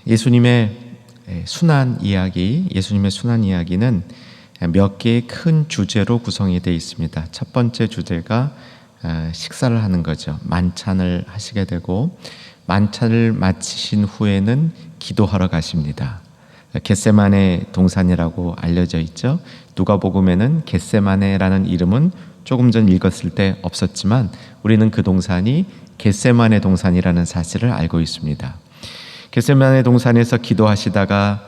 예수님의 순환 이야기는 몇 개의 큰 주제로 구성이 되어 있습니다. 첫 번째 주제가 식사를 하는 거죠. 만찬을 하시게 되고, 만찬을 마치신 후에는 기도하러 가십니다. 겟세마네 동산이라고 알려져 있죠. 누가복음에는 겟세마네라는 이름은 조금 전 읽었을 때 없었지만 우리는 그 동산이 겟세마네 동산이라는 사실을 알고 있습니다. 겟세마네 동산에서 기도하시다가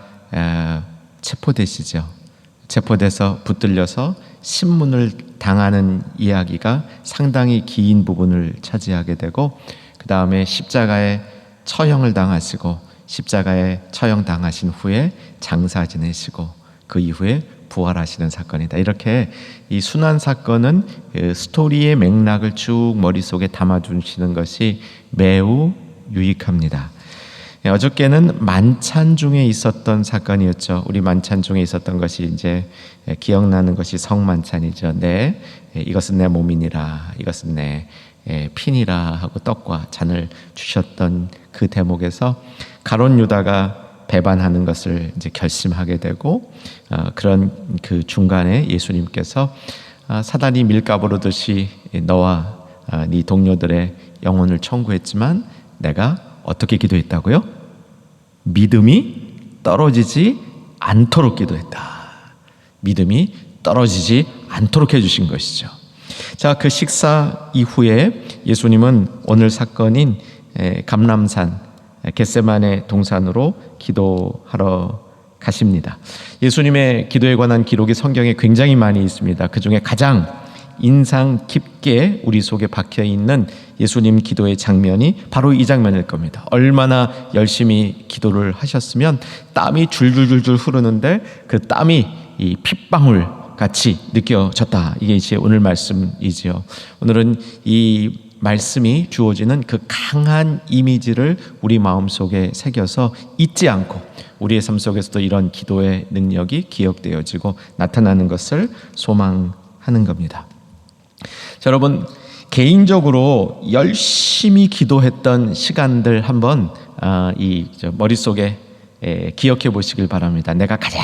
체포되시죠. 체포돼서 붙들려서 신문을 당하는 이야기가 상당히 긴 부분을 차지하게 되고, 그 다음에 십자가에 처형을 당하시고, 십자가에 처형당하신 후에 장사 지내시고, 그 이후에 부활하시는 사건이다. 이렇게 이 순환 사건은 스토리의 맥락을 쭉 머릿속에 담아주시는 것이 매우 유익합니다. 어저께는 만찬 중에 있었던 사건이었죠. 우리 만찬 중에 있었던 것이 이제 기억나는 것이 성만찬이죠. 이것은 내 몸이니라, 이것은 내 피니라 하고 떡과 잔을 주셨던 그 대목에서 가룟 유다가 배반하는 것을 이제 결심하게 되고, 그런 그 중간에 예수님께서 사단이 밀가루 오르듯이 너와 네 동료들의 영혼을 청구했지만 내가 어떻게 기도했다고요? 믿음이 떨어지지 않도록 기도했다. 믿음이 떨어지지 않도록 해주신 것이죠. 자, 그 식사 이후에 예수님은 오늘 사건인 감람산 겟세마네 동산으로 기도하러 가십니다. 예수님의 기도에 관한 기록이 성경에 굉장히 많이 있습니다. 그 중에 가장 인상 깊게 우리 속에 박혀 있는 예수님 기도의 장면이 바로 이 장면일 겁니다. 얼마나 열심히 기도를 하셨으면 땀이 줄줄줄줄 흐르는데 그 땀이 이 핏방울 같이 느껴졌다. 이게 이제 오늘 말씀이지요. 오늘은 이 말씀이 주어지는 그 강한 이미지를 우리 마음속에 새겨서 잊지 않고 우리의 삶 속에서도 이런 기도의 능력이 기억되어지고 나타나는 것을 소망하는 겁니다. 자, 여러분, 개인적으로 열심히 기도했던 시간들 한번 머릿속에 기억해 보시길 바랍니다. 내가 가장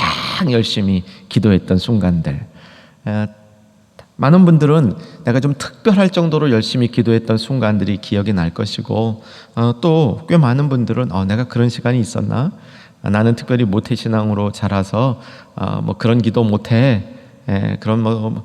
열심히 기도했던 순간들. 많은 분들은 내가 좀 특별할 정도로 열심히 기도했던 순간들이 기억이 날 것이고, 또 꽤 많은 분들은 내가 그런 시간이 있었나? 나는 특별히 모태신앙으로 자라서 그런 기도 못해. 그런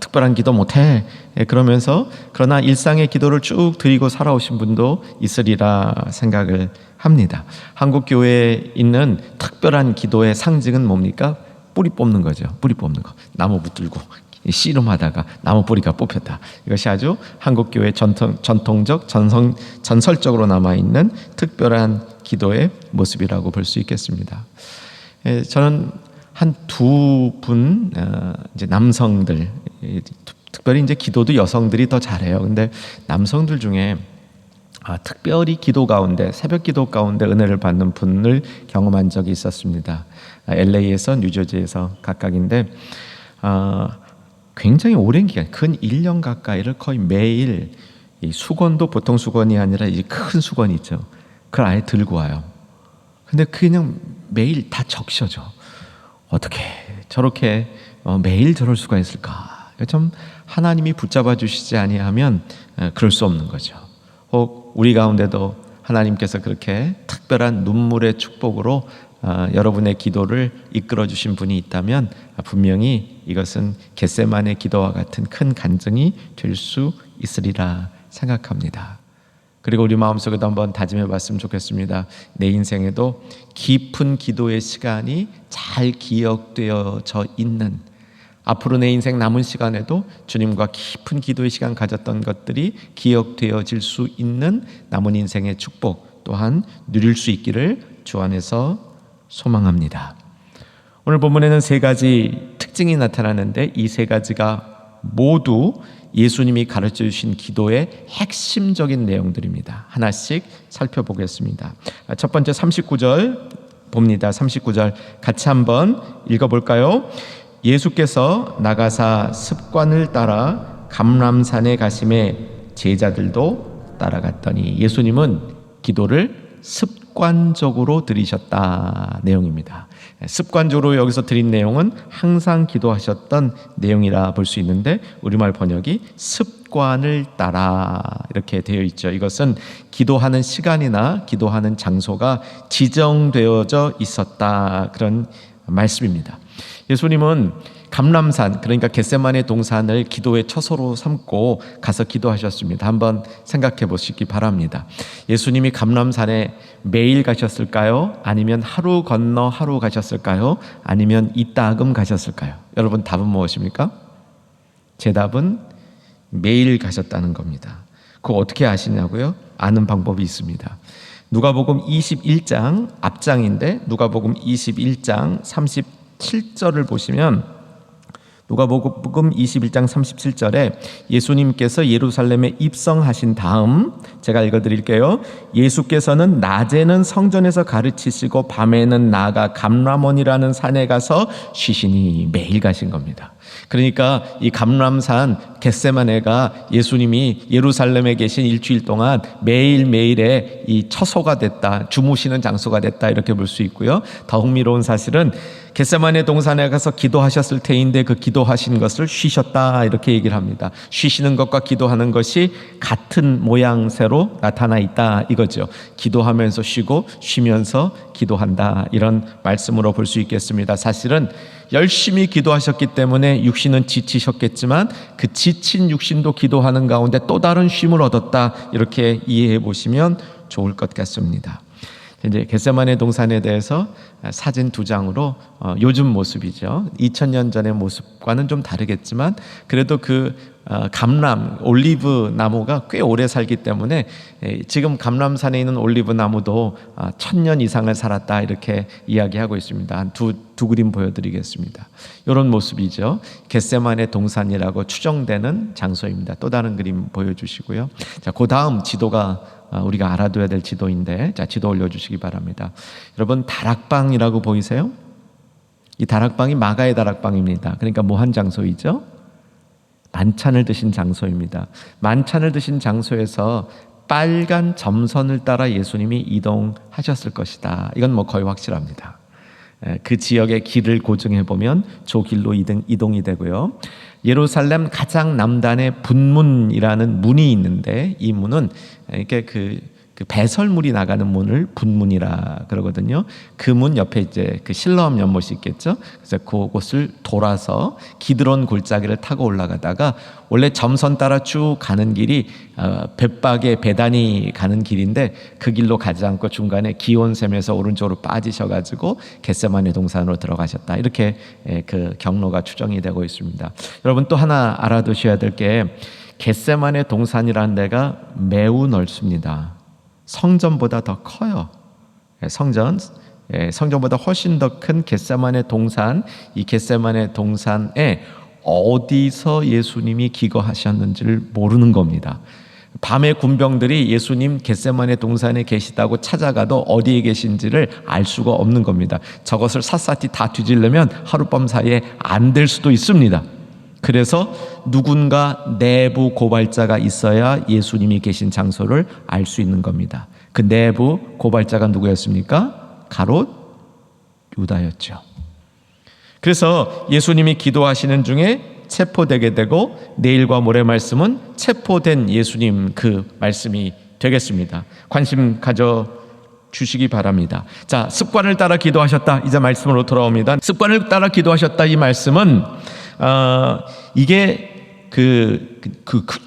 특별한 기도 못해. 그러면서 그러나 일상의 기도를 쭉 드리고 살아오신 분도 있으리라 생각을 합니다. 한국 교회에 있는 특별한 기도의 상징은 뭡니까? 뿌리 뽑는 거죠. 뿌리 뽑는 거. 나무 붙들고 씨름하다가 나무 뿌리가 뽑혔다. 이것이 아주 한국 교회 전통적 전설적으로 남아 있는 특별한 기도의 모습이라고 볼 수 있겠습니다. 저는 한 두 분 이제 남성들, 특별히 이제 기도도 여성들이 더 잘해요. 근데 남성들 중에 특별히 기도 가운데, 새벽 기도 가운데 은혜를 받는 분을 경험한 적이 있었습니다. LA에서 뉴저지에서 각각인데 굉장히 오랜 기간, 근 1년 가까이를 거의 매일 이 수건도 보통 수건이 아니라 이 큰 수건이 있죠. 그걸 아예 들고 와요. 근데 그냥 매일 다 적셔져. 어떻게 저렇게 매일 저럴 수가 있을까? 좀 하나님이 붙잡아 주시지 아니하면 그럴 수 없는 거죠. 혹 우리 가운데도 하나님께서 그렇게 특별한 눈물의 축복으로 여러분의 기도를 이끌어 주신 분이 있다면 분명히 이것은 겟세마네 기도와 같은 큰 간증이 될 수 있으리라 생각합니다. 그리고 우리 마음속에도 한번 다짐해 봤으면 좋겠습니다. 내 인생에도 깊은 기도의 시간이 잘 기억되어져 있는, 앞으로 내 인생 남은 시간에도 주님과 깊은 기도의 시간 가졌던 것들이 기억되어질 수 있는 남은 인생의 축복 또한 누릴 수 있기를 주 안에서 소망합니다. 오늘 본문에는 세 가지 특징이 나타나는데 이 세 가지가 모두 예수님이 가르쳐 주신 기도의 핵심적인 내용들입니다. 하나씩 살펴보겠습니다. 첫 번째 39절 봅니다. 39절 같이 한번 읽어볼까요? 예수께서 나가사 습관을 따라 감람산에 가심에 제자들도 따라갔더니, 예수님은 기도를 습관 습관적으로 드리셨다 내용입니다. 습관적으로 여기서 드린 내용은 항상 기도하셨던 내용이라 볼 수 있는데 우리말 번역이 습관을 따라 이렇게 되어 있죠. 이것은 기도하는 시간이나 기도하는 장소가 지정되어져 있었다 그런 말씀입니다. 예수님은 감람산, 그러니까 겟세마네 동산을 기도의 처소로 삼고 가서 기도하셨습니다. 한번 생각해 보시기 바랍니다. 예수님이 감람산에 매일 가셨을까요? 아니면 하루 건너 하루 가셨을까요? 아니면 이따금 가셨을까요? 여러분 답은 무엇입니까? 제 답은 매일 가셨다는 겁니다. 그거 어떻게 아시냐고요? 아는 방법이 있습니다. 누가복음 21장 앞장인데 누가복음 21장 37절을 보시면 누가복음 21장 37절에 예수님께서 예루살렘에 입성하신 다음 제가 읽어드릴게요. 예수께서는 낮에는 성전에서 가르치시고 밤에는 나아가 감람원이라는 산에 가서 쉬시니 매일 가신 겁니다. 그러니까 이 감람산 겟세마네가 예수님이 예루살렘에 계신 일주일 동안 매일매일의 이 처소가 됐다, 주무시는 장소가 됐다 이렇게 볼 수 있고요. 더 흥미로운 사실은 겟세마네 동산에 가서 기도하셨을 때인데 그 기도하신 것을 쉬셨다 이렇게 얘기를 합니다. 쉬시는 것과 기도하는 것이 같은 모양새로 나타나 있다 이거죠. 기도하면서 쉬고 쉬면서 기도한다 이런 말씀으로 볼 수 있겠습니다. 사실은 열심히 기도하셨기 때문에 육신은 지치셨겠지만 그 지친 육신도 기도하는 가운데 또 다른 쉼을 얻었다 이렇게 이해해 보시면 좋을 것 같습니다. 이제 겟세마네 동산에 대해서 사진 2장으로 요즘 모습이죠. 2000년 전의 모습과는 좀 다르겠지만 그래도 그 감람 올리브 나무가 꽤 오래 살기 때문에 지금 감람산에 있는 올리브 나무도 1000년 이상을 살았다 이렇게 이야기하고 있습니다. 한 두 그림 보여드리겠습니다. 이런 모습이죠. 겟세마네 동산이라고 추정되는 장소입니다. 또 다른 그림 보여주시고요. 자, 그 다음 지도가 우리가 알아둬야 될 지도인데, 자, 지도 올려주시기 바랍니다. 여러분, 다락방이라고 보이세요? 이 다락방이 마가의 다락방입니다. 그러니까 뭐 한 장소이죠? 만찬을 드신 장소입니다. 만찬을 드신 장소에서 빨간 점선을 따라 예수님이 이동하셨을 것이다. 이건 뭐 거의 확실합니다. 그 지역의 길을 고증해 보면 저 길로 이동이 되고요. 예루살렘 가장 남단에 분문이라는 문이 있는데 이 문은 이렇게 그 배설물이 나가는 문을 분문이라 그러거든요. 그 문 옆에 이제 그 실로암 연못이 있겠죠. 그래서 그곳을 돌아서 기드론 골짜기를 타고 올라가다가 원래 점선 따라 쭉 가는 길이 벳박의 배단이 가는 길인데 그 길로 가지 않고 중간에 기온샘에서 오른쪽으로 빠지셔가지고 겟세마네 동산으로 들어가셨다. 이렇게 그 경로가 추정이 되고 있습니다. 여러분 또 하나 알아두셔야 될 게 겟세마네 동산이라는 데가 매우 넓습니다. 성전보다 더 커요. 성전보다 훨씬 더 큰 겟세마네 동산, 이 겟세마네 동산에 어디서 예수님이 기거하셨는지를 모르는 겁니다. 밤에 군병들이 예수님 겟세마네 동산에 계시다고 찾아가도 어디에 계신지를 알 수가 없는 겁니다. 저것을 샅샅이 다 뒤지려면 하룻밤 사이에 안 될 수도 있습니다. 그래서 누군가 내부 고발자가 있어야 예수님이 계신 장소를 알 수 있는 겁니다. 그 내부 고발자가 누구였습니까? 가롯 유다였죠. 그래서 예수님이 기도하시는 중에 체포되게 되고 내일과 모레 말씀은 체포된 예수님 그 말씀이 되겠습니다. 관심 가져 주시기 바랍니다. 자, 습관을 따라 기도하셨다. 이제 말씀으로 돌아옵니다. 습관을 따라 기도하셨다. 이 말씀은 이게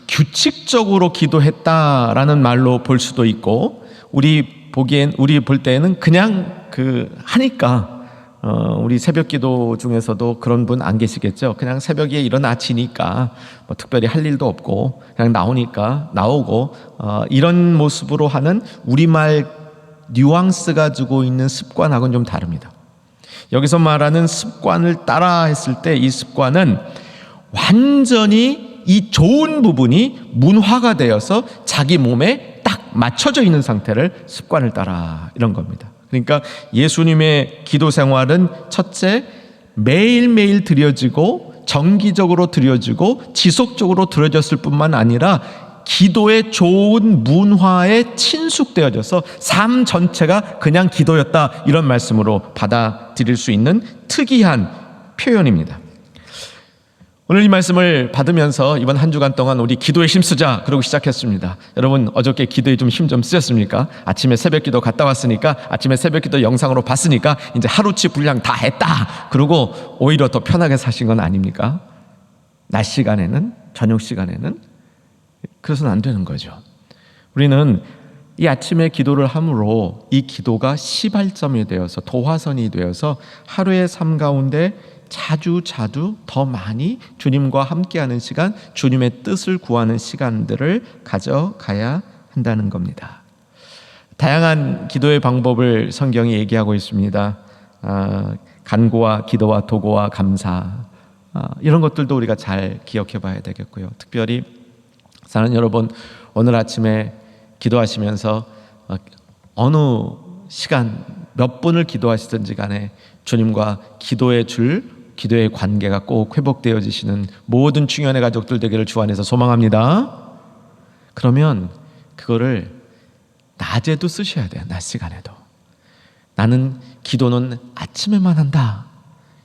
규칙적으로 기도했다라는 말로 볼 수도 있고 우리 볼 때에는 그냥 하니까 우리 새벽 기도 중에서도 그런 분 안 계시겠죠. 그냥 새벽에 일어나지니까 뭐 특별히 할 일도 없고 그냥 나오니까 나오고 이런 모습으로 하는 우리말 뉘앙스 가지고 있는 습관하고는 좀 다릅니다. 여기서 말하는 습관을 따라 했을 때 이 습관은 완전히 이 좋은 부분이 문화가 되어서 자기 몸에 딱 맞춰져 있는 상태를 습관을 따라 이런 겁니다. 그러니까 예수님의 기도 생활은 첫째, 매일매일 드려지고 정기적으로 드려지고 지속적으로 드려졌을 뿐만 아니라 기도의 좋은 문화에 친숙되어져서 삶 전체가 그냥 기도였다, 이런 말씀으로 받아들일 수 있는 특이한 표현입니다. 오늘 이 말씀을 받으면서 이번 한 주간 동안 우리 기도에 힘쓰자 그러고 시작했습니다. 여러분 어저께 기도에 좀 힘 좀 쓰셨습니까? 아침에 새벽기도 갔다 왔으니까, 아침에 새벽기도 영상으로 봤으니까 이제 하루치 분량 다 했다 그러고 오히려 더 편하게 사신 건 아닙니까? 낮 시간에는, 저녁 시간에는 그래서는 안 되는 거죠. 우리는 이 아침에 기도를 함으로 이 기도가 시발점이 되어서, 도화선이 되어서 하루의 삶 가운데 자주 더 많이 주님과 함께하는 시간, 주님의 뜻을 구하는 시간들을 가져가야 한다는 겁니다. 다양한 기도의 방법을 성경이 얘기하고 있습니다. 간구와 기도와 도구와 감사, 이런 것들도 우리가 잘 기억해 봐야 되겠고요. 특별히 사는 여러분, 오늘 아침에 기도하시면서 어느 시간 몇 분을 기도하시든지 간에 주님과 기도의 관계가 꼭 회복되어지시는 모든 충현의 가족들 되기를 주 안에서 소망합니다. 그러면 그거를 낮에도 쓰셔야 돼요. 낮 시간에도. 나는 기도는 아침에만 한다,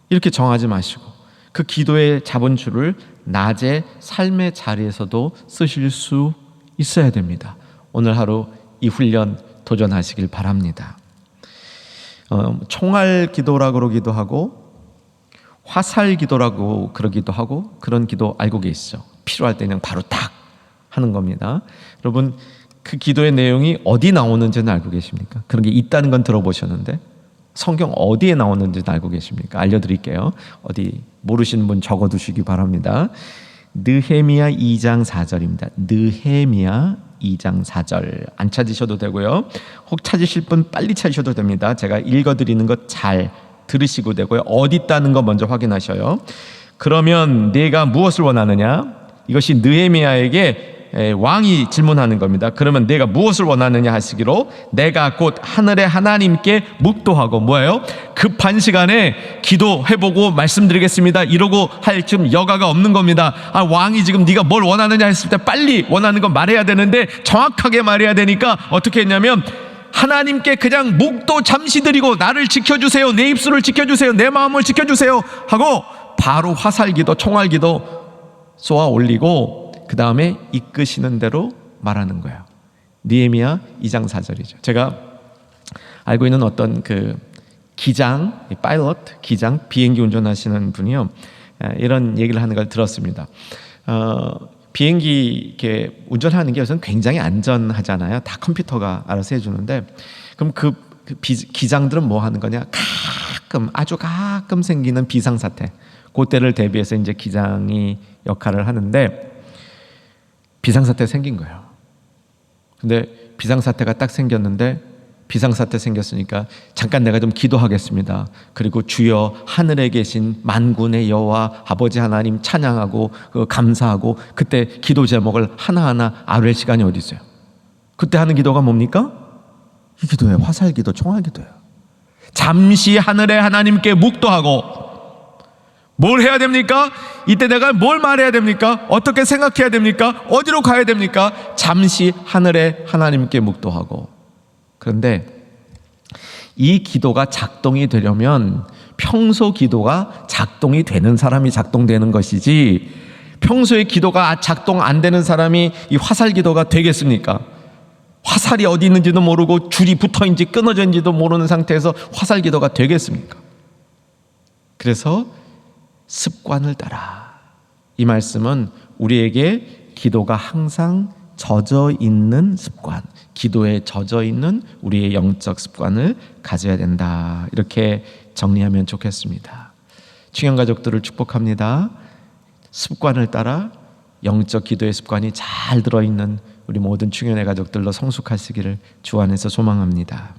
이렇게 정하지 마시고 그 기도의 잡은 줄을 낮에 삶의 자리에서도 쓰실 수 있어야 됩니다. 오늘 하루 이 훈련 도전하시길 바랍니다. 총알 기도라고 그러기도 하고 화살 기도라고 그러기도 하고, 그런 기도 알고 계시죠? 필요할 때 그냥 바로 딱 하는 겁니다. 여러분 그 기도의 내용이 어디 나오는지는 알고 계십니까? 그런 게 있다는 건 들어보셨는데 성경 어디에 나오는지는 알고 계십니까? 알려드릴게요. 어디 모르시는 분 적어두시기 바랍니다. 느헤미야 2장 4절입니다. 느헤미야 2장 4절. 안 찾으셔도 되고요. 혹 찾으실 분 빨리 찾으셔도 됩니다. 제가 읽어드리는 것 잘 들으시고 되고요. 어디 있다는 거 먼저 확인하셔요. 그러면 네가 무엇을 원하느냐? 이것이 느헤미야에게 왕이 질문하는 겁니다. 그러면 내가 무엇을 원하느냐 하시기로, 내가 곧 하늘의 하나님께 묵도하고, 뭐예요? 급한 시간에 기도해보고 말씀드리겠습니다, 이러고 할 지금 여가가 없는 겁니다. 왕이 지금 네가 뭘 원하느냐 했을 때 빨리 원하는 거 말해야 되는데 정확하게 말해야 되니까 어떻게 했냐면, 하나님께 그냥 묵도 잠시 드리고 나를 지켜주세요, 내 입술을 지켜주세요, 내 마음을 지켜주세요 하고 바로 화살기도 총알기도 쏘아 올리고 그 다음에 이끄시는 대로 말하는 거예요. 느헤미야 2장 4절이죠. 제가 알고 있는 어떤 그 기장, 파일럿, 기장, 비행기 운전하시는 분이요, 이런 얘기를 하는 걸 들었습니다. 비행기 이렇게 운전하는 게 우선 굉장히 안전하잖아요. 다 컴퓨터가 알아서 해주는데, 그럼 그 기장들은 뭐 하는 거냐? 아주 가끔 생기는 비상사태, 그때를 대비해서 이제 기장이 역할을 하는데, 비상사태 생긴 거예요. 근데 비상사태가 딱 생겼는데, 비상사태 생겼으니까 잠깐 내가 좀 기도하겠습니다. 그리고 주여 하늘에 계신 만군의 여호와 아버지 하나님 찬양하고 감사하고, 그때 기도 제목을 하나하나 아뢰 시간이 어디 있어요? 그때 하는 기도가 뭡니까? 이 기도예요. 화살기도, 총알기도예요. 잠시 하늘의 하나님께 묵도하고, 뭘 해야 됩니까? 이때 내가 뭘 말해야 됩니까? 어떻게 생각해야 됩니까? 어디로 가야 됩니까? 잠시 하늘의 하나님께 묵도하고. 그런데 이 기도가 작동이 되려면 평소 기도가 작동이 되는 사람이 작동되는 것이지, 평소에 기도가 작동 안 되는 사람이 이 화살 기도가 되겠습니까? 화살이 어디 있는지도 모르고 줄이 붙어있는지 끊어져 있는지도 모르는 상태에서 화살 기도가 되겠습니까? 그래서 습관을 따라, 이 말씀은 우리에게 기도가 항상 젖어 있는 습관, 기도에 젖어 있는 우리의 영적 습관을 가져야 된다, 이렇게 정리하면 좋겠습니다. 충현 가족들을 축복합니다. 습관을 따라 영적 기도의 습관이 잘 들어있는 우리 모든 충현의 가족들로 성숙하시기를 주 안에서 소망합니다.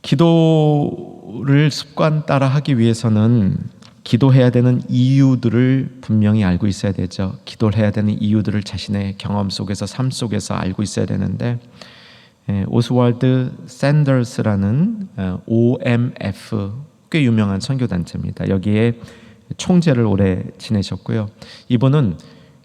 기도를 습관 따라 하기 위해서는 기도해야 되는 이유들을 분명히 알고 있어야 되죠. 기도를 해야 되는 이유들을 자신의 경험 속에서, 삶 속에서 알고 있어야 되는데, 오스왈드 샌더스라는 OMF, 꽤 유명한 선교단체입니다. 여기에 총재를 오래 지내셨고요. 이분은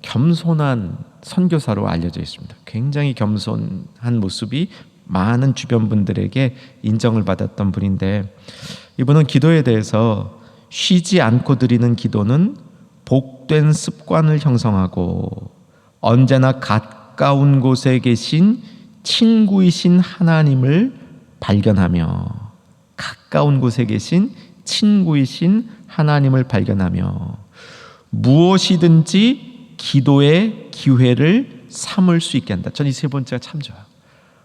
겸손한 선교사로 알려져 있습니다. 굉장히 겸손한 모습이 많은 주변 분들에게 인정을 받았던 분인데, 이분은 기도에 대해서 쉬지 않고 드리는 기도는 복된 습관을 형성하고 언제나 가까운 곳에 계신 친구이신 하나님을 발견하며, 가까운 곳에 계신 친구이신 하나님을 발견하며 무엇이든지 기도의 기회를 삼을 수 있게 한다. 전 이 세 번째가 참 좋아요.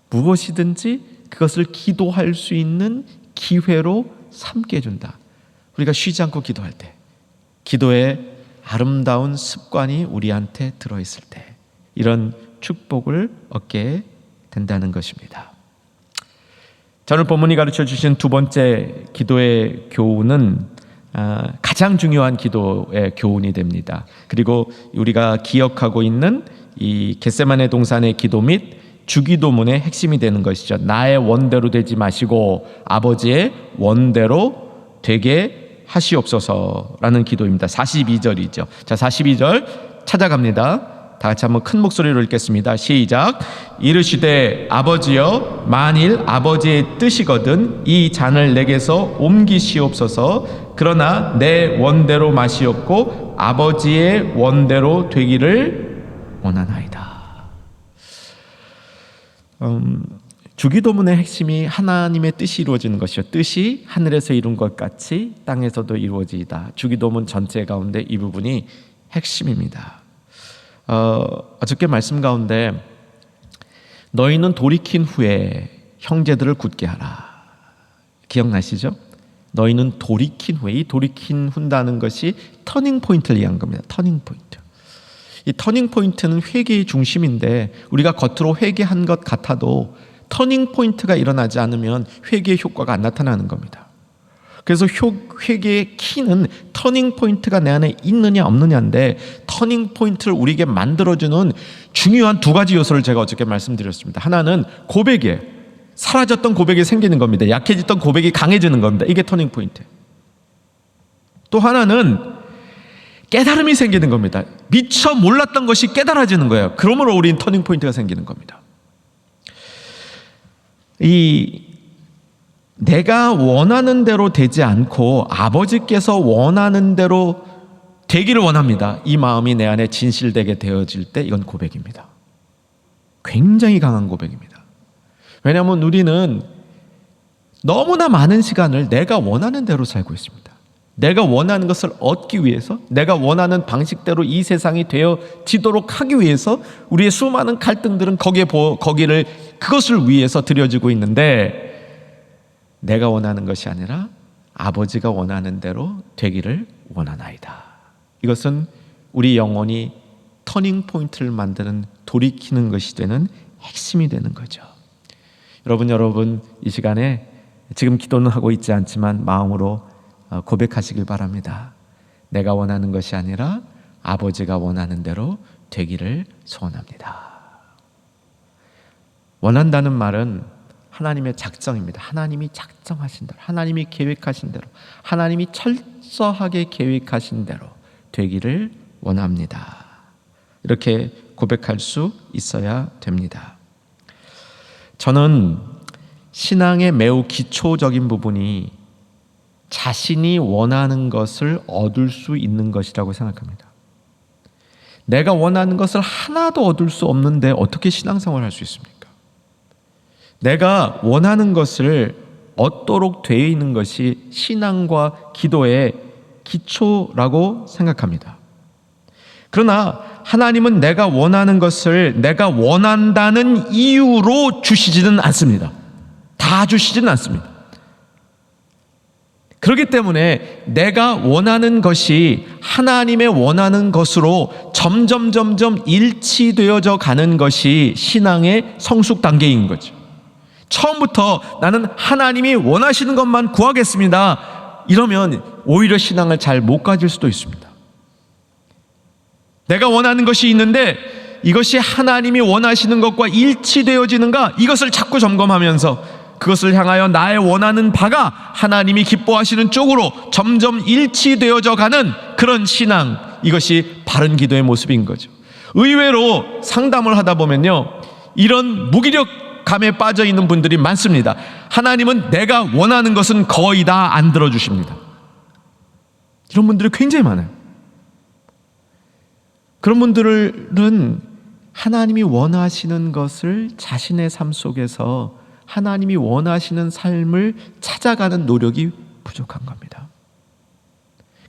무엇이든지 그것을 기도할 수 있는 기회로 삼게 해준다. 우리가 쉬지 않고 기도할 때, 기도의 아름다운 습관이 우리한테 들어있을 때 이런 축복을 얻게 된다는 것입니다. 오늘 본문이 가르쳐 주신 두 번째 기도의 교훈은 가장 중요한 기도의 교훈이 됩니다. 그리고 우리가 기억하고 있는 이 겟세마네 동산의 기도 및 주기도문의 핵심이 되는 것이죠. 나의 원대로 되지 마시고 아버지의 원대로 되게 하시옵소서라는 기도입니다. 42절이죠. 자, 42절 찾아갑니다. 다 같이 한번 큰 목소리로 읽겠습니다. 시작. 이르시되 아버지여, 만일 아버지의 뜻이거든 이 잔을 내게서 옮기시옵소서. 그러나 내 원대로 마시옵고 아버지의 원대로 되기를 원하나이다. 주기도문의 핵심이 하나님의 뜻이 이루어지는 것이요, 뜻이 하늘에서 이룬 것 같이 땅에서도 이루어지이다. 주기도문 전체 가운데 이 부분이 핵심입니다. 어저께 말씀 가운데 너희는 돌이킨 후에 형제들을 굳게 하라, 기억나시죠? 너희는 돌이킨 후에, 이 돌이킨 후다는 것이 터닝 포인트를 얘기한 겁니다. 터닝 포인트. 이 터닝 포인트는 회개의 중심인데, 우리가 겉으로 회개한 것 같아도 터닝 포인트가 일어나지 않으면 회개의 효과가 안 나타나는 겁니다. 그래서 회개의 키는 터닝 포인트가 내 안에 있느냐 없느냐인데, 터닝 포인트를 우리에게 만들어주는 중요한 두 가지 요소를 제가 어저께 말씀드렸습니다. 하나는 고백이에요. 사라졌던 고백이 생기는 겁니다. 약해졌던 고백이 강해지는 겁니다. 이게 터닝 포인트. 또 하나는 깨달음이 생기는 겁니다. 미처 몰랐던 것이 깨달아지는 거예요. 그러므로 우리는 터닝 포인트가 생기는 겁니다. 내가 원하는 대로 되지 않고 아버지께서 원하는 대로 되기를 원합니다. 이 마음이 내 안에 진실되게 되어질 때 이건 고백입니다. 굉장히 강한 고백입니다. 왜냐하면 우리는 너무나 많은 시간을 내가 원하는 대로 살고 있습니다. 내가 원하는 것을 얻기 위해서, 내가 원하는 방식대로 이 세상이 되어지도록 하기 위해서 우리의 수많은 갈등들은 그것을 위해서 드려지고 있는데, 내가 원하는 것이 아니라 아버지가 원하는 대로 되기를 원하나이다. 이것은 우리 영혼이 터닝 포인트를 만드는, 돌이키는 것이 되는 핵심이 되는 거죠. 여러분 이 시간에 지금 기도는 하고 있지 않지만 마음으로 고백하시길 바랍니다. 내가 원하는 것이 아니라 아버지가 원하는 대로 되기를 소원합니다. 원한다는 말은 하나님의 작정입니다. 하나님이 작정하신 대로, 하나님이 계획하신 대로, 하나님이 철저하게 계획하신 대로 되기를 원합니다. 이렇게 고백할 수 있어야 됩니다. 저는 신앙의 매우 기초적인 부분이 자신이 원하는 것을 얻을 수 있는 것이라고 생각합니다. 내가 원하는 것을 하나도 얻을 수 없는데 어떻게 신앙생활을 할 수 있습니까? 내가 원하는 것을 얻도록 되어 있는 것이 신앙과 기도의 기초라고 생각합니다. 그러나 하나님은 내가 원하는 것을 내가 원한다는 이유로 주시지는 않습니다. 다 주시지는 않습니다. 그렇기 때문에 내가 원하는 것이 하나님의 원하는 것으로 점점 일치되어져 가는 것이 신앙의 성숙 단계인 거죠. 처음부터 나는 하나님이 원하시는 것만 구하겠습니다, 이러면 오히려 신앙을 잘 못 가질 수도 있습니다. 내가 원하는 것이 있는데 이것이 하나님이 원하시는 것과 일치되어지는가, 이것을 자꾸 점검하면서 그것을 향하여 나의 원하는 바가 하나님이 기뻐하시는 쪽으로 점점 일치되어져 가는 그런 신앙, 이것이 바른 기도의 모습인 거죠. 의외로 상담을 하다 보면요, 이런 무기력감에 빠져 있는 분들이 많습니다. 하나님은 내가 원하는 것은 거의 다 안 들어주십니다. 이런 분들이 굉장히 많아요. 그런 분들은 하나님이 원하시는 것을 자신의 삶 속에서 하나님이 원하시는 삶을 찾아가는 노력이 부족한 겁니다.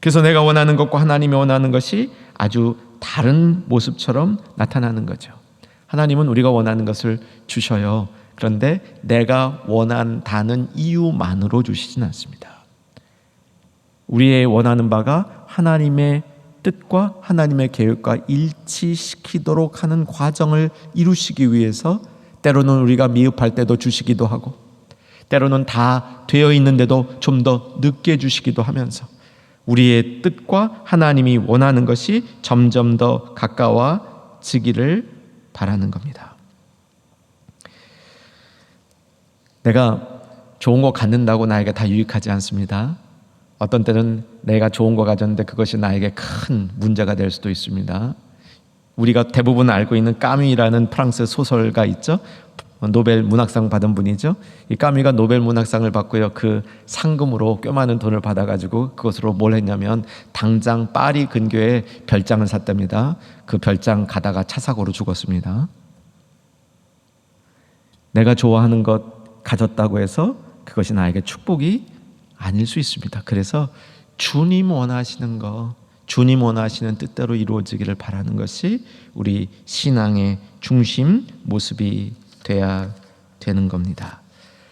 그래서 내가 원하는 것과 하나님이 원하는 것이 아주 다른 모습처럼 나타나는 거죠. 하나님은 우리가 원하는 것을 주셔요. 그런데 내가 원한다는 이유만으로 주시진 않습니다. 우리의 원하는 바가 하나님의 뜻과 하나님의 계획과 일치시키도록 하는 과정을 이루시기 위해서 때로는 우리가 미흡할 때도 주시기도 하고, 때로는 다 되어 있는데도 좀 더 늦게 주시기도 하면서 우리의 뜻과 하나님이 원하는 것이 점점 더 가까워지기를 바라는 겁니다. 내가 좋은 거 갖는다고 나에게 다 유익하지 않습니다. 어떤 때는 내가 좋은 거 가졌는데 그것이 나에게 큰 문제가 될 수도 있습니다. 우리가 대부분 알고 있는 까뮈라는 프랑스 소설가 있죠. 노벨 문학상 받은 분이죠. 이 까뮈가 노벨 문학상을 받고요, 그 상금으로 꽤 많은 돈을 받아가지고 그것으로 뭘 했냐면 당장 파리 근교에 별장을 샀답니다. 그 별장 가다가 차 사고로 죽었습니다. 내가 좋아하는 것 가졌다고 해서 그것이 나에게 축복이 아닐 수 있습니다. 그래서 주님 원하시는 것, 주님 원하시는 뜻대로 이루어지기를 바라는 것이 우리 신앙의 중심 모습이 돼야 되는 겁니다.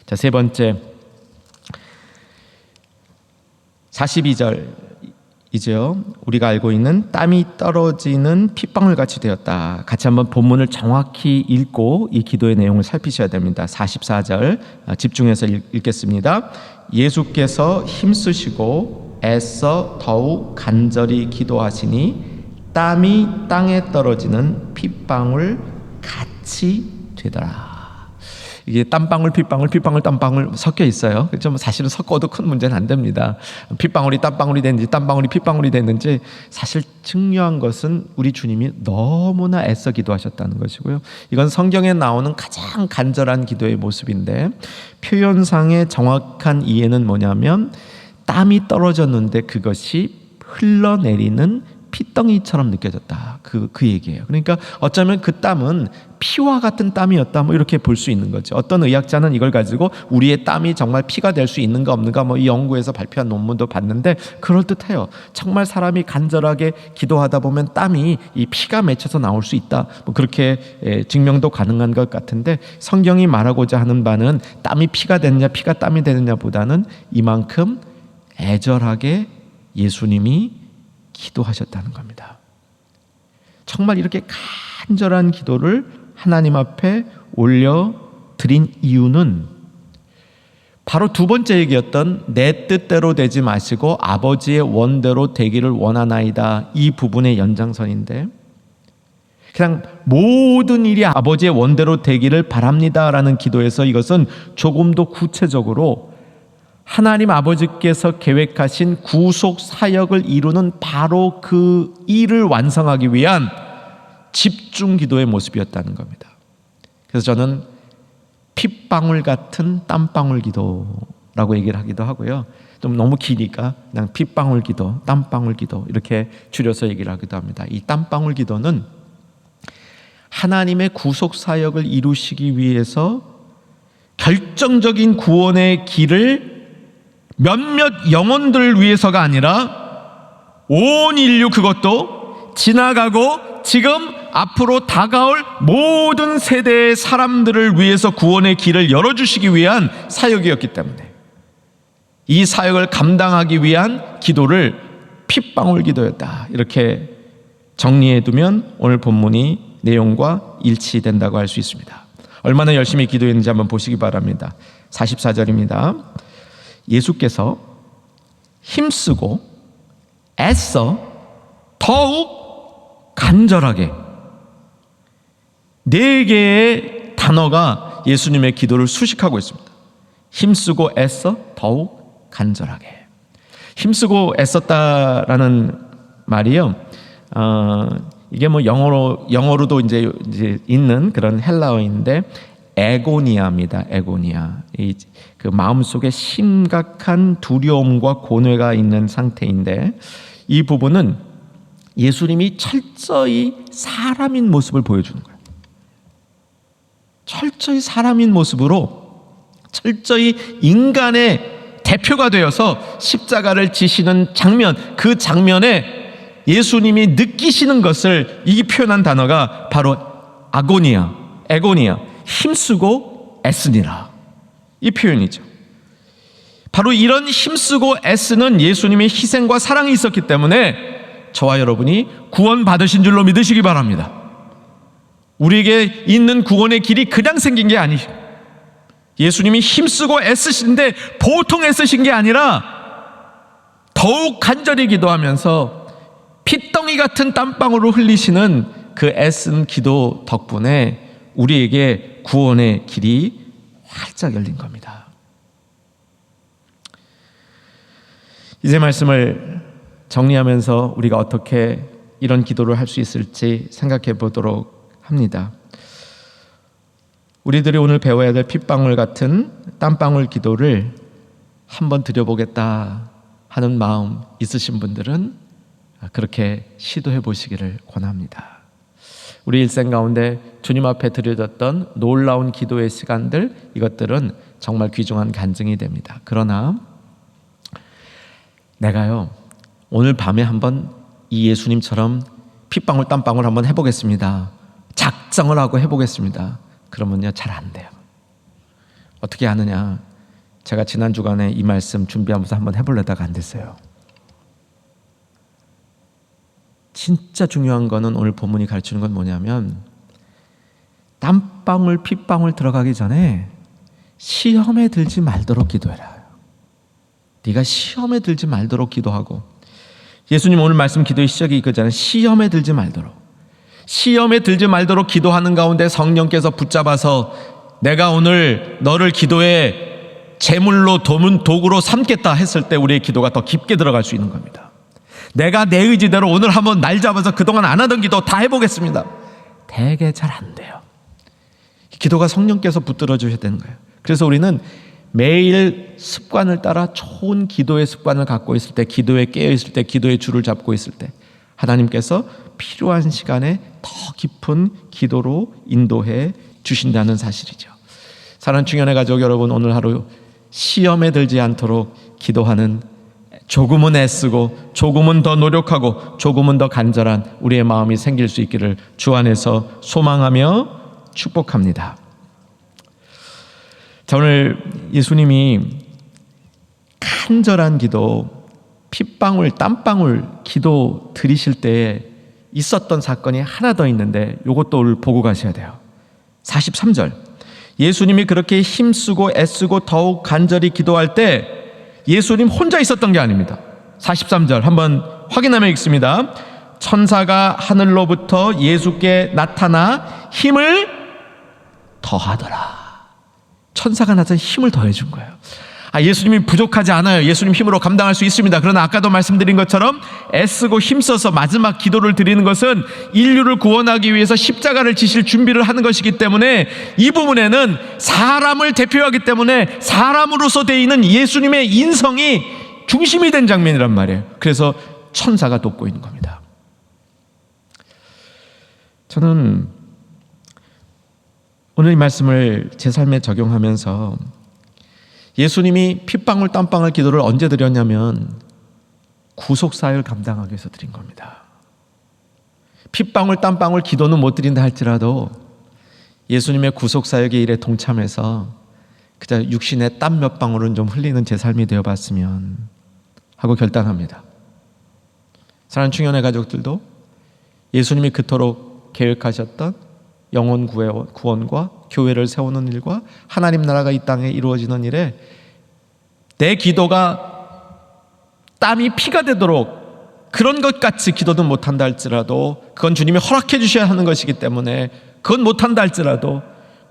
자, 세 번째 42절이죠. 우리가 알고 있는 땀이 떨어지는 핏방울같이 되었다. 같이 한번 본문을 정확히 읽고 이 기도의 내용을 살피셔야 됩니다. 44절 집중해서 읽겠습니다. 예수께서 힘쓰시고 애써 더욱 간절히 기도하시니 땀이 땅에 떨어지는 핏방울 같이 되더라. 이게 땀방울, 핏방울, 핏방울, 땀방울 섞여 있어요. 좀 사실은 섞어도 큰 문제는 안 됩니다. 핏방울이 땀방울이 됐는지 땀방울이 핏방울이 됐는지 사실 중요한 것은 우리 주님이 너무나 애써 기도하셨다는 것이고요. 이건 성경에 나오는 가장 간절한 기도의 모습인데, 표현상의 정확한 이해는 뭐냐면 땀이 떨어졌는데 그것이 흘러내리는 핏덩이처럼 느껴졌다. 그 얘기예요. 그러니까 어쩌면 그 땀은 피와 같은 땀이었다, 뭐 이렇게 볼 수 있는 거죠. 어떤 의학자는 이걸 가지고 우리의 땀이 정말 피가 될 수 있는가 없는가, 뭐 이 연구에서 발표한 논문도 봤는데 그럴듯해요. 정말 사람이 간절하게 기도하다 보면 땀이 이 피가 맺혀서 나올 수 있다, 뭐 그렇게 증명도 가능한 것 같은데, 성경이 말하고자 하는 바는 땀이 피가 되느냐 피가 땀이 되느냐보다는 이만큼 애절하게 예수님이 기도하셨다는 겁니다. 정말 이렇게 간절한 기도를 하나님 앞에 올려드린 이유는 바로 두 번째 얘기였던 내 뜻대로 되지 마시고 아버지의 원대로 되기를 원하나이다, 이 부분의 연장선인데, 그냥 모든 일이 아버지의 원대로 되기를 바랍니다라는 기도에서 이것은 조금 더 구체적으로 하나님 아버지께서 계획하신 구속 사역을 이루는 바로 그 일을 완성하기 위한 집중 기도의 모습이었다는 겁니다. 그래서 저는 핏방울 같은 땀방울 기도라고 얘기를 하기도 하고요. 좀 너무 기니까 그냥 핏방울 기도, 땀방울 기도 이렇게 줄여서 얘기를 하기도 합니다. 이 땀방울 기도는 하나님의 구속 사역을 이루시기 위해서 결정적인 구원의 길을 몇몇 영혼들을 위해서가 아니라 온 인류, 그것도 지나가고 지금 앞으로 다가올 모든 세대의 사람들을 위해서 구원의 길을 열어주시기 위한 사역이었기 때문에 이 사역을 감당하기 위한 기도를 핏방울 기도였다, 이렇게 정리해두면 오늘 본문이 내용과 일치된다고 할 수 있습니다. 얼마나 열심히 기도했는지 한번 보시기 바랍니다. 44절입니다. 예수께서 힘쓰고 애써 더욱 간절하게, 네 개의 단어가 예수님의 기도를 수식하고 있습니다. 힘쓰고 애써 더욱 간절하게. 힘쓰고 애썼다라는 말이요, 이게 뭐 영어로도 이제 있는 그런 헬라어인데 에고니아입니다. 에고니아. 그 마음속에 심각한 두려움과 고뇌가 있는 상태인데, 이 부분은 예수님이 철저히 사람인 모습을 보여주는 거예요. 철저히 사람인 모습으로 철저히 인간의 대표가 되어서 십자가를 지시는 장면, 그 장면에 예수님이 느끼시는 것을 이 표현한 단어가 바로 아고니아, 에고니아, 힘쓰고 애쓰니라, 이 표현이죠. 바로 이런 힘쓰고 애쓰는 예수님의 희생과 사랑이 있었기 때문에 저와 여러분이 구원 받으신 줄로 믿으시기 바랍니다. 우리에게 있는 구원의 길이 그냥 생긴 게 아니죠. 예수님이 힘쓰고 애쓰신데 보통 애쓰신 게 아니라 더욱 간절히 기도하면서 핏덩이 같은 땀방울을 흘리시는 그 애쓴 기도 덕분에 우리에게 구원의 길이 활짝 열린 겁니다. 이제 말씀을 정리하면서 우리가 어떻게 이런 기도를 할 수 있을지 생각해 보도록 합니다. 우리들이 오늘 배워야 될 핏방울 같은 땀방울 기도를 한번 드려보겠다 하는 마음 있으신 분들은 그렇게 시도해 보시기를 권합니다. 우리 일생 가운데 주님 앞에 드려졌던 놀라운 기도의 시간들, 이것들은 정말 귀중한 간증이 됩니다. 그러나 내가요, 오늘 밤에 한번 이 예수님처럼 핏방울 땀방울 한번 해보겠습니다, 작정을 하고 해보겠습니다, 그러면요 잘 안 돼요. 어떻게 하느냐, 제가 지난 주간에 이 말씀 준비하면서 한번 해보려다가 안 됐어요. 진짜 중요한 거는 오늘 본문이 가르치는 건 뭐냐면, 땀방울 핏방울 들어가기 전에 시험에 들지 말도록 기도해라. 네가 시험에 들지 말도록 기도하고, 예수님 오늘 말씀 기도의 시작이 이거잖아요. 시험에 들지 말도록. 시험에 들지 말도록 기도하는 가운데 성령께서 붙잡아서 내가 오늘 너를 기도에 제물로 도구로 삼겠다 했을 때 우리의 기도가 더 깊게 들어갈 수 있는 겁니다. 내가 내 의지대로 오늘 한번 날 잡아서 그동안 안 하던 기도 다 해보겠습니다. 되게 잘 안 돼요. 기도가 성령께서 붙들어 주셔야 되는 거예요. 그래서 우리는 매일 습관을 따라 좋은 기도의 습관을 갖고 있을 때, 기도에 깨어 있을 때, 기도의 줄을 잡고 있을 때 하나님께서 필요한 시간에 더 깊은 기도로 인도해 주신다는 사실이죠. 사랑하는 충현의 가족 여러분, 오늘 하루 시험에 들지 않도록 기도하는, 조금은 애쓰고 조금은 더 노력하고 조금은 더 간절한 우리의 마음이 생길 수 있기를 주 안에서 소망하며 축복합니다. 자, 오늘 예수님이 간절한 기도, 핏방울 땀방울 기도 드리실 때에 있었던 사건이 하나 더 있는데 이것도 오늘 보고 가셔야 돼요. 43절, 예수님이 그렇게 힘쓰고 애쓰고 더욱 간절히 기도할 때 예수님 혼자 있었던 게 아닙니다. 43절 한번 확인하며 읽습니다. 천사가 하늘로부터 예수께 나타나 힘을 더하더라. 천사가 나타나 힘을 더해준 거예요. 예수님이 부족하지 않아요. 예수님 힘으로 감당할 수 있습니다. 그러나 아까도 말씀드린 것처럼 애쓰고 힘써서 마지막 기도를 드리는 것은 인류를 구원하기 위해서 십자가를 지실 준비를 하는 것이기 때문에 이 부분에는 사람을 대표하기 때문에 사람으로서 되어 있는 예수님의 인성이 중심이 된 장면이란 말이에요. 그래서 천사가 돕고 있는 겁니다. 저는 오늘 이 말씀을 제 삶에 적용하면서 예수님이 핏방울 땀방울 기도를 언제 드렸냐면 구속사역을 감당하기 위해서 드린 겁니다. 핏방울 땀방울 기도는 못 드린다 할지라도 예수님의 구속사역의 일에 동참해서 그저 육신의 땀 몇 방울은 좀 흘리는 제 삶이 되어봤으면 하고 결단합니다. 사랑하는 충현의 가족들도 예수님이 그토록 계획하셨던 영혼 구원과 교회를 세우는 일과 하나님 나라가 이 땅에 이루어지는 일에 내 기도가 땀이 피가 되도록 그런 것 같이 기도는 못한다 할지라도 그건 주님이 허락해 주셔야 하는 것이기 때문에 그건 못한다 할지라도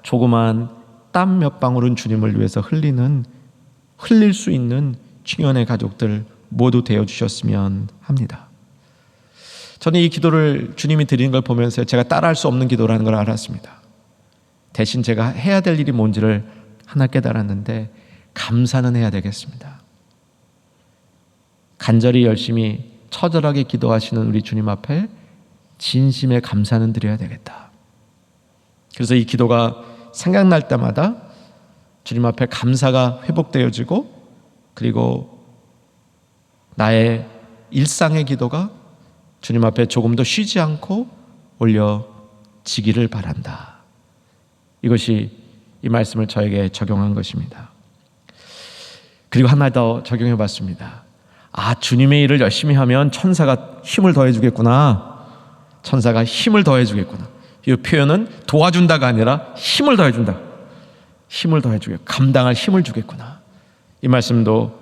조그만 땀 몇 방울은 주님을 위해서 흘릴 수 있는 충현의 가족들 모두 되어 주셨으면 합니다. 저는 이 기도를 주님이 드리는 걸 보면서 제가 따라할 수 없는 기도라는 걸 알았습니다. 대신 제가 해야 될 일이 뭔지를 하나 깨달았는데 감사는 해야 되겠습니다. 간절히 열심히 처절하게 기도하시는 우리 주님 앞에 진심의 감사는 드려야 되겠다. 그래서 이 기도가 생각날 때마다 주님 앞에 감사가 회복되어지고, 그리고 나의 일상의 기도가 주님 앞에 조금 더 쉬지 않고 올려지기를 바란다. 이것이 이 말씀을 저에게 적용한 것입니다. 그리고 하나 더 적용해 봤습니다. 주님의 일을 열심히 하면 천사가 힘을 더해 주겠구나. 천사가 힘을 더해 주겠구나. 이 표현은 도와준다가 아니라 힘을 더해 준다. 힘을 더해 주겠고 감당할 힘을 주겠구나. 이 말씀도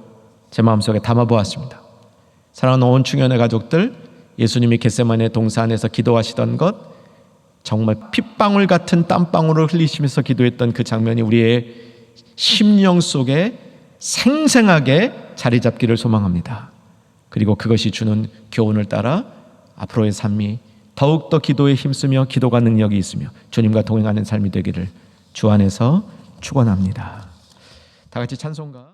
제 마음속에 담아 보았습니다. 사랑하는 온 충현의 가족들, 예수님이 겟세마네 동산에서 기도하시던 것, 정말 핏방울 같은 땀방울을 흘리시면서 기도했던 그 장면이 우리의 심령 속에 생생하게 자리 잡기를 소망합니다. 그리고 그것이 주는 교훈을 따라 앞으로의 삶이 더욱더 기도에 힘쓰며 기도가 능력이 있으며 주님과 동행하는 삶이 되기를 주 안에서 축원합니다. 다 같이 찬송가